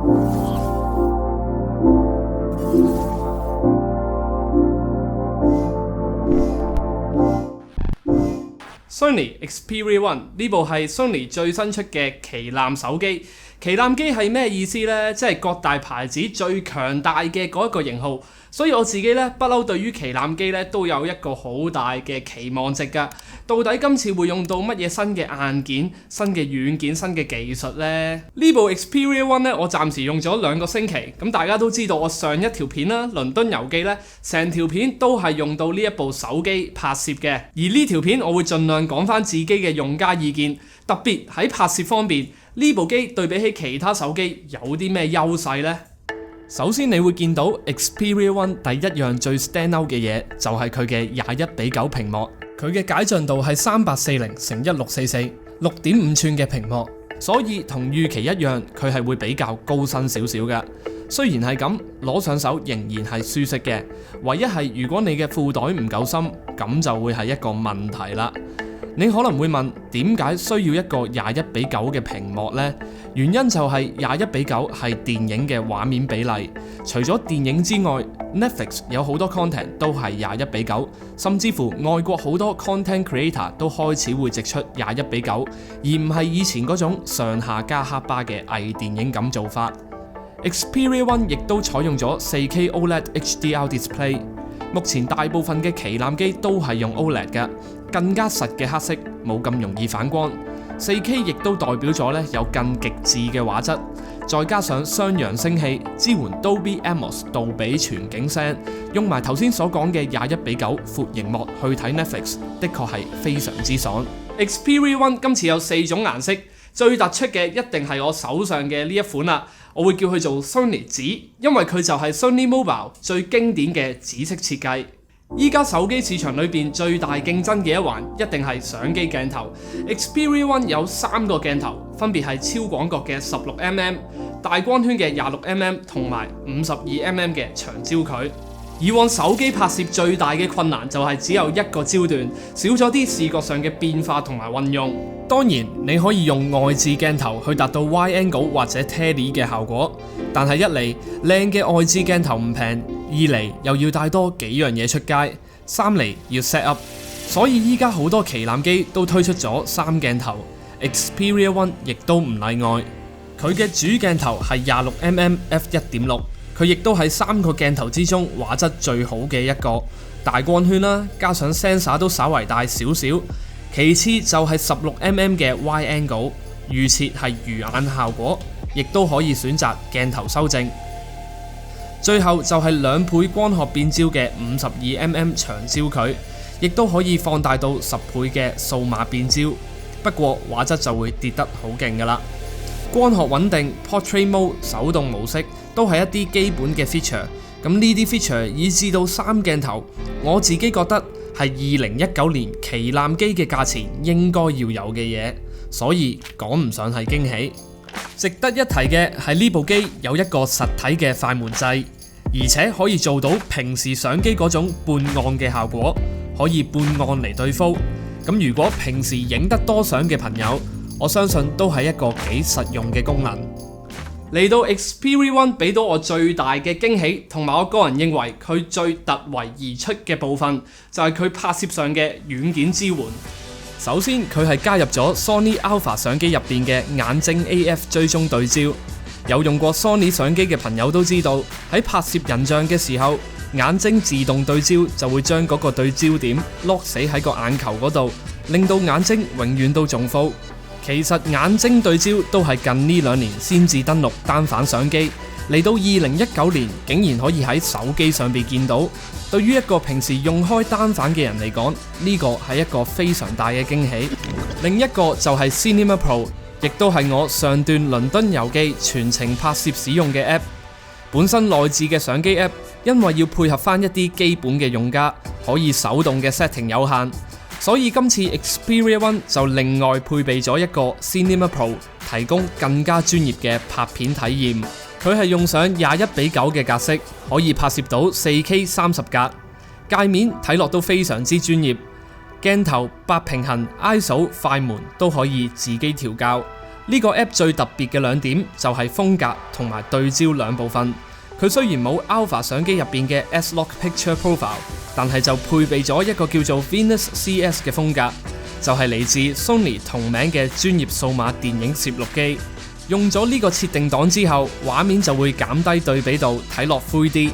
Sony Xperia One 呢部係 Sony 最新出嘅旗艦手機。旗艦機係咩意思呢？即係各大牌子最強大嘅嗰一個型號。所以我自己咧不嬲對於旗艦機咧都有一個好大嘅期望值㗎。到底今次會用到乜嘢新嘅硬件、新嘅軟件、新嘅技術呢？呢部 Xperia One 咧，我暫時用咗2個星期。咁大家都知道我上一條片啦，倫敦遊記咧，成條片都係用到呢一部手機拍攝嘅。而呢條片我會盡量講翻自己嘅用家意見，特別喺拍攝方面，呢部機對比起其他手機有啲咩優勢呢？首先你會見到 Xperia One 第一樣最 stand out 嘅嘢就係佢嘅21:9屏幕，佢嘅解像度係3840x1644 6.5寸嘅屏幕，所以同預期一樣，佢係會比較高身少少嘅。雖然係咁，攞上手仍然係舒適嘅，唯一係如果你嘅褲袋唔夠深，咁就會係一個問題啦。你可能會問，點解需要一個21:9嘅屏幕呢？原因就係21:9係電影嘅畫面比例。除咗電影之外， Netflix 有好多 content 都係21:9，甚至乎外國好多 content creator 都開始會直出21:9，而唔係以前嗰種上下加黑巴嘅偽電影咁做法。Xperia One 亦都採用咗 4K OLED HDR display。目前大部分嘅旗艦機都係用 OLED 嘅，更加實嘅黑色，冇咁容易反光。4K 亦都代表咗有更極致嘅畫質，再加上雙揚聲器，支援 Dolby Atmos 杜比全景聲，用埋頭先所講嘅21:9闊螢幕去睇 Netflix， 的確係非常之爽。Xperia One 今次有4種顏色，最突出嘅一定係我手上嘅呢一款啦。我會叫佢做 Sony 紫，因為佢就係 Sony Mobile 最經典嘅紫色設計。依家手機市場裏邊最大競爭嘅一環，一定係相機鏡頭。Xperia One 有3個鏡頭，分別係超廣角嘅16mm、大光圈嘅26mm 同埋52mm嘅長焦距。以往手機拍攝最大嘅困難就係只有一個焦段，少咗啲視覺上嘅變化同埋運用。當然你可以用外置鏡頭去達到 wide angle 或者 tele 嘅效果，但係一嚟靚嘅外置鏡頭唔平，二嚟又要帶多幾樣嘢出街，三嚟要 set up。所以依家好多旗艦機都推出咗3鏡頭， Xperia One 亦都唔例外。佢嘅主鏡頭係26mm f1.6。佢亦都係3個鏡頭之中畫質最好嘅一個，大光圈啦，加上 sensor 都稍為大少少。其次就係16mm嘅 wide angle， 預設係魚眼效果，亦都可以選擇鏡頭修正。最後就係2倍光學變焦嘅52mm長焦距，亦都可以放大到10倍嘅數碼變焦。不過畫質就會跌得好勁㗎啦。光學穩定、Portrait Mode 手動模式都係一啲基本嘅 feature。咁呢啲 feature 以至到3鏡頭，我自己覺得係2019年旗艦機嘅價錢應該要有嘅嘢，所以講唔上係驚喜。值得一提嘅係呢部機有一個實體嘅快門掣，而且可以做到平時相機嗰種半按嘅效果，可以半按嚟對焦。咁如果平時影得多相嘅朋友，我相信都係一個幾實用嘅功能。嚟到 Xperia One 俾到我最大嘅驚喜，同埋我個人認為佢最突圍而出嘅部分，就係佢拍攝上嘅軟件支援。首先佢係加入咗 Sony Alpha 相機入邊嘅眼睛 AF 追蹤對焦。有用過 Sony 相機嘅朋友都知道，喺拍攝人像嘅時候，眼睛自動對焦就會將嗰個對焦點 lock 死喺個眼球嗰度，令到眼睛永遠都中 focus。其實眼睛對焦都係近呢2年先至登陸單反相機，嚟到2019年竟然可以喺手機上邊見到。對於一個平時用開單反嘅人嚟講，呢個係一個非常大嘅驚喜。另一個就係 Cinema Pro， 亦都係我上段倫敦遊記全程拍攝使用嘅 app。本身內置嘅相機 app， 因為要配合翻一啲基本嘅用家，可以手動嘅 setting 有限。所以今次 Xperia One 就另外配備咗一個 Cinema Pro， 提供更加專業嘅拍片體驗。佢係用上21:9嘅格式，可以拍攝到 4K 30格，界面睇落都非常之專業。鏡頭、白平衡、ISO、快門都可以自己調校。呢個 app 最特別嘅兩點就係風格同埋對焦兩部分。佢雖然冇 Alpha 相機入邊嘅 S-Log Picture Profile， 但係就配備咗一個叫做 Venus CS 嘅風格，就係嚟自 Sony 同名嘅專業數碼電影攝錄機。用咗呢個設定檔之後，畫面就會減低對比度，睇落灰啲。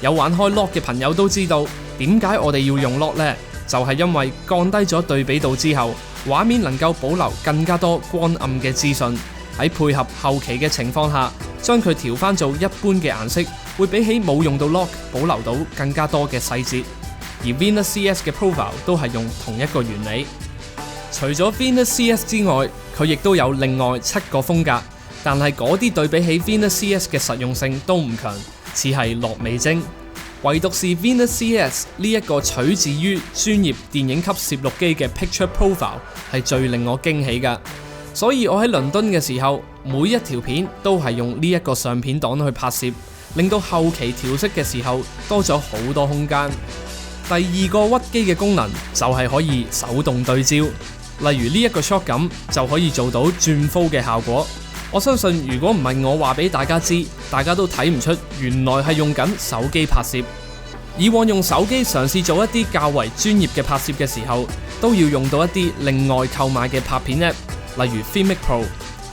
有玩開 Log 嘅朋友都知道，點解我哋要用 Log 呢？就係因為降低咗對比度之後，畫面能夠保留更加多光暗嘅資訊。喺配合後期嘅情況下，將佢調翻做一般嘅顏色，會比起冇用到 Log 保留到更加多嘅細節。而 Venus CS 嘅 profile 都係用同一個原理。除咗 Venus CS 之外，佢亦都有另外7個風格，但係嗰啲對比起 Venus CS 嘅實用性都唔強，似係落味精。唯獨是 Venus CS 呢一個取自於專業電影級攝錄機嘅 Picture Profile 係最令我驚喜㗎。所以我喺倫敦嘅時候，每一條片都係用呢一個相片檔去拍攝，令到後期調色嘅時候多咗好多空間。第二個屈機嘅功能就係可以手動對焦，例如呢一個 shot 咁就可以做到轉 full 嘅效果。我相信如果唔係我話俾大家知，大家都睇唔出原來係用緊手機拍攝。以往用手機嘗試做一啲較為專業嘅拍攝嘅時候，都要用到一啲另外購買嘅拍片 app，例如 Filmic Pro，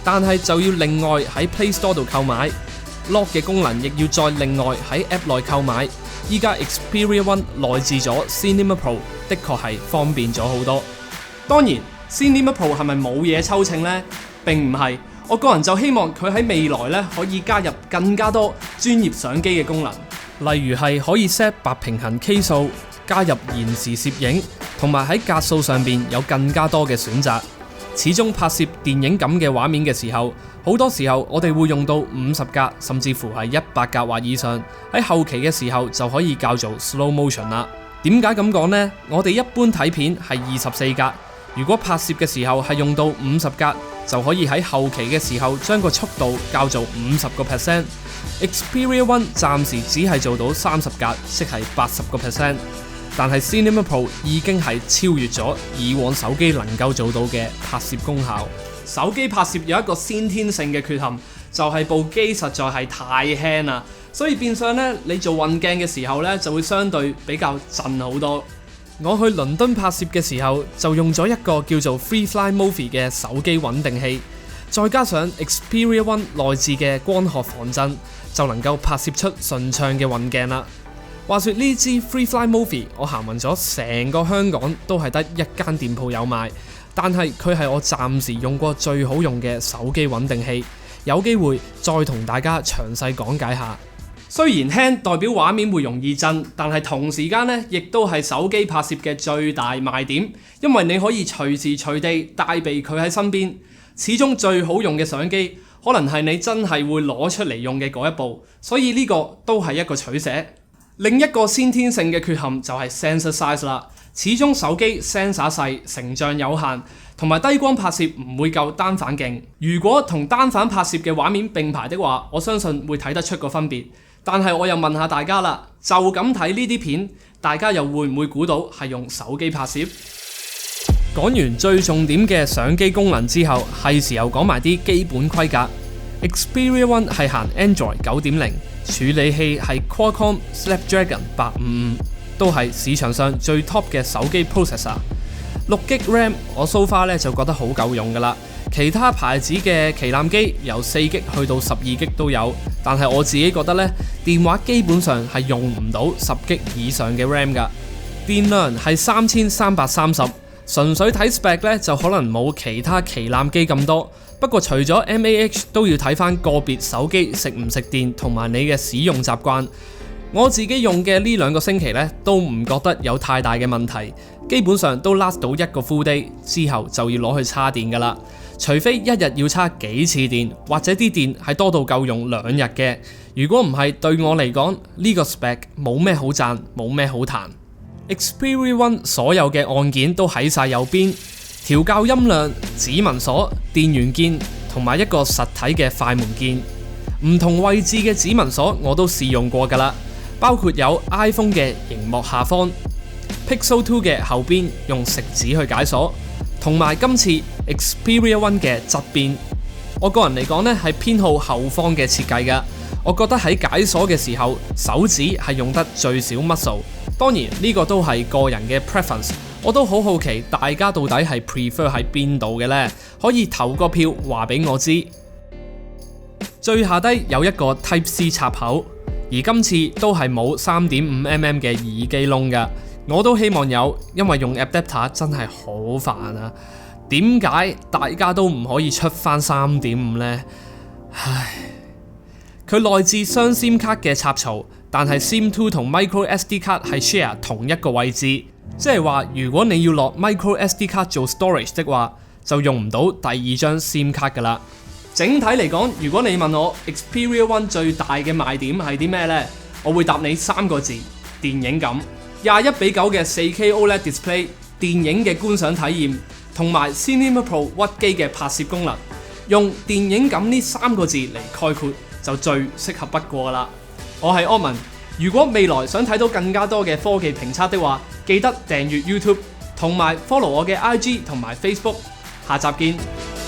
但係就要另外喺 Play Store 度購買。Log 嘅功能亦要再另外喺 App 內購買。依家 Xperia One 內置咗 Cinema Pro， 的確係方便咗好多。當然 Cinema Pro 係咪冇嘢抽秤呢？並唔係，我個人就希望佢喺未來呢可以加入更加多專業相機嘅功能，例如係可以 set 白平衡 K 數，加入延時攝影，同埋喺格數上邊有更加多嘅選擇。始終拍攝電影咁嘅畫面嘅時候，好多時候我哋會用到50格，甚至乎係100格或以上。喺後期嘅時候就可以校做 slow motion 啦。點解咁講呢？我哋一般睇片係24格，如果拍攝嘅時候係用到50格，就可以喺後期嘅時候將個速度校做50%。Xperia One 暫時只係做到30格，即係80%。但係 Cinema Pro 已經係超越咗以往手機能夠做到嘅拍攝功效。手機拍攝有一個先天性嘅缺陷，就係部機實在係太輕啦，所以變相咧你做運鏡嘅時候咧就會相對比較震好多。我去倫敦拍攝嘅時候就用咗一個叫做 Freefly Movie 嘅手機穩定器，再加上 Xperia One 內置嘅光學防震，就能夠拍攝出順暢嘅運鏡啦。話說呢支 Freefly Movie 我行勻咗成個香港都係得一間店鋪有賣，但係佢係我暫時用過最好用嘅手機穩定器。有機會再同大家詳細講解下。雖然輕代表畫面會容易震，但係同時間呢亦都係手機拍攝嘅最大賣點，因為你可以隨時隨地帶備佢喺身邊。始終最好用嘅相機可能係你真係會攞出嚟用嘅嗰一部，所以呢個都係一個取捨。另一個先天性嘅缺陷就係 sensor size 啦，始終手機 sensor 細，成像有限，同埋低光拍攝唔會夠單反勁。如果同單反拍攝嘅畫面並排的話，我相信會睇得出個分別。但係我又問下大家啦，就咁睇呢啲片，大家又會唔會估到係用手機拍攝？講完最重點嘅相機功能之後，係時候講埋啲基本規格。Xperia One 係行 Android 9.0， 處理器係 Qualcomm Snapdragon 855，都係市場上最 top 嘅手機 processor。6GB RAM 我 so far 咧就覺得好夠用噶啦。其他牌子嘅旗艦機由4GB 去到12GB 都有，但係我自己覺得咧，電話基本上係用唔到10GB 以上嘅 RAM 噶。電量係3330，純粹睇 spec 咧就可能冇其他旗艦機咁多。不過除咗 mAh 都要睇翻個別手機食唔食電同埋你嘅使用習慣。我自己用嘅呢2個星期咧都唔覺得有太大嘅問題，基本上都 last 到1個 full day 之後就要攞去叉電噶啦。除非一日要叉幾次電，或者啲電係多到夠用2日嘅。如果唔係，對我嚟講呢個 spec 冇咩好讚，冇咩好彈。Xperia One 所有嘅按鍵都喺晒右邊。調校音量、指紋鎖、電源鍵同埋一個實體嘅快門鍵，唔同位置嘅指紋鎖我都試用過噶啦，包括有 iPhone 嘅螢幕下方、Pixel 2嘅後邊用食指去解鎖，同埋今次 Xperia One 嘅側邊。我個人嚟講呢係偏好後方嘅設計㗎。我覺得喺解鎖嘅時候，手指係用得最少 muscle。當然呢個都係個人嘅 preference。我都好好奇大家到底係 prefer 喺邊度嘅呢？可以投個票話俾我知。最下低有一個 Type C 插口，而今次都係冇 3.5mm 嘅耳機窿㗎。我都希望有，因為用 adapter 真係好煩啊！點解大家都唔可以出翻 3.5 呢？唉，佢內置雙 SIM 卡嘅插槽，但係 SIM 2同 Micro SD 卡係 share 同一個位置，即係話如果你要落 Micro SD 卡做 storage 的話，就用唔到第二張 SIM 卡㗎啦。整體嚟講，如果你問我 Xperia One 最大嘅賣點係啲咩呢？我會答你3個字：電影感。21:9嘅 4K OLED display， 電影嘅觀賞體驗，同埋 Cinema Pro 屈機嘅拍攝功能，用電影感呢3個字嚟概括就最適合不過啦。我係柯文，如果未來想睇到更加多嘅科技評測的話，記得訂閱 YouTube 同埋 follow 我嘅 IG 同埋 Facebook。下集見。